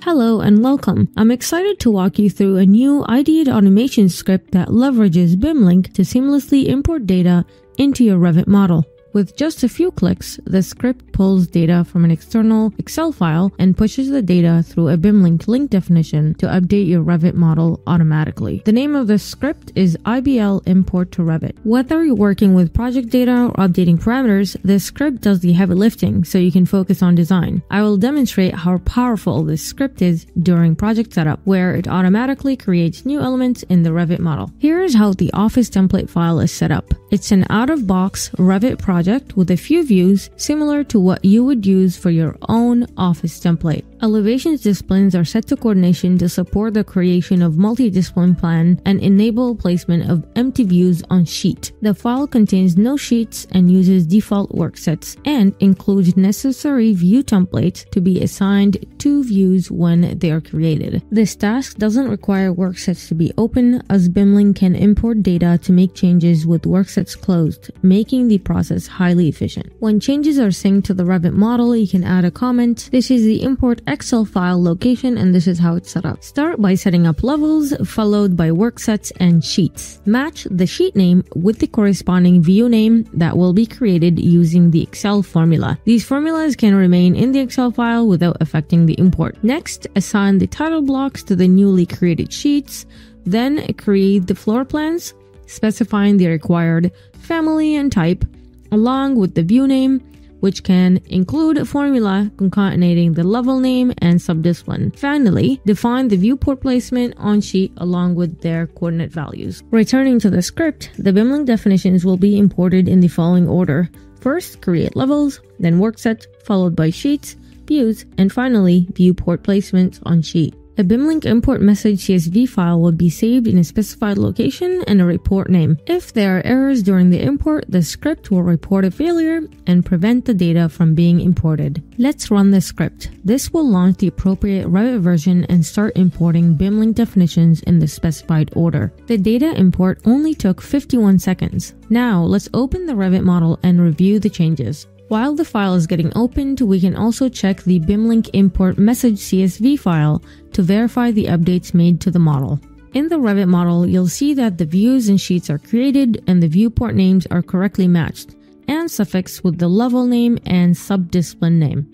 Hello and welcome. I'm excited to walk you through a new Ideate automation script that leverages BIMLink to seamlessly import data into your Revit model. With just a few clicks, the script pulls data from an external Excel file and pushes the data through a BIMLink link definition to update your Revit model automatically. The name of the script is IBL Import to Revit. Whether you're working with project data or updating parameters, this script does the heavy lifting so you can focus on design. I will demonstrate how powerful this script is during project setup, where it automatically creates new elements in the Revit model. Here is how the Office template file is set up. It's an out-of-box Revit project with a few views similar to what you would use for your own Office template. Elevations disciplines are set to coordination to support the creation of multi-discipline plan and enable placement of empty views on sheet. The file contains no sheets and uses default work sets and includes necessary view templates to be assigned to views when they are created. This task doesn't require work sets to be open, as BIMLink can import data to make changes with work sets closed, making the process highly efficient. When changes are synced to the Revit model, you can add a comment. This is the import Excel file location and this is how it's set up. Start by setting up levels, followed by work sets and sheets. Match the sheet name with the corresponding view name that will be created using the Excel formula. These formulas can remain in the Excel file without affecting the import. Next, assign the title blocks to the newly created sheets, then create the floor plans, specifying the required family and type, along with the view name, which can include a formula concatenating the level name and subdiscipline. Finally, define the viewport placement on sheet along with their coordinate values. Returning to the script, the BIMLink definitions will be imported in the following order. First, create levels, then work set, followed by sheets, views, and finally, viewport placements on sheet. A BIMLink import message CSV file will be saved in a specified location and a report name. If there are errors during the import, the script will report a failure and prevent the data from being imported. Let's run the script. This will launch the appropriate Revit version and start importing BIMLink definitions in the specified order. The data import only took 51 seconds. Now, let's open the Revit model and review the changes. While the file is getting opened, we can also check the BIMLink import message CSV file to verify the updates made to the model. In the Revit model, you'll see that the views and sheets are created and the viewport names are correctly matched and suffixed with the level name and subdiscipline name.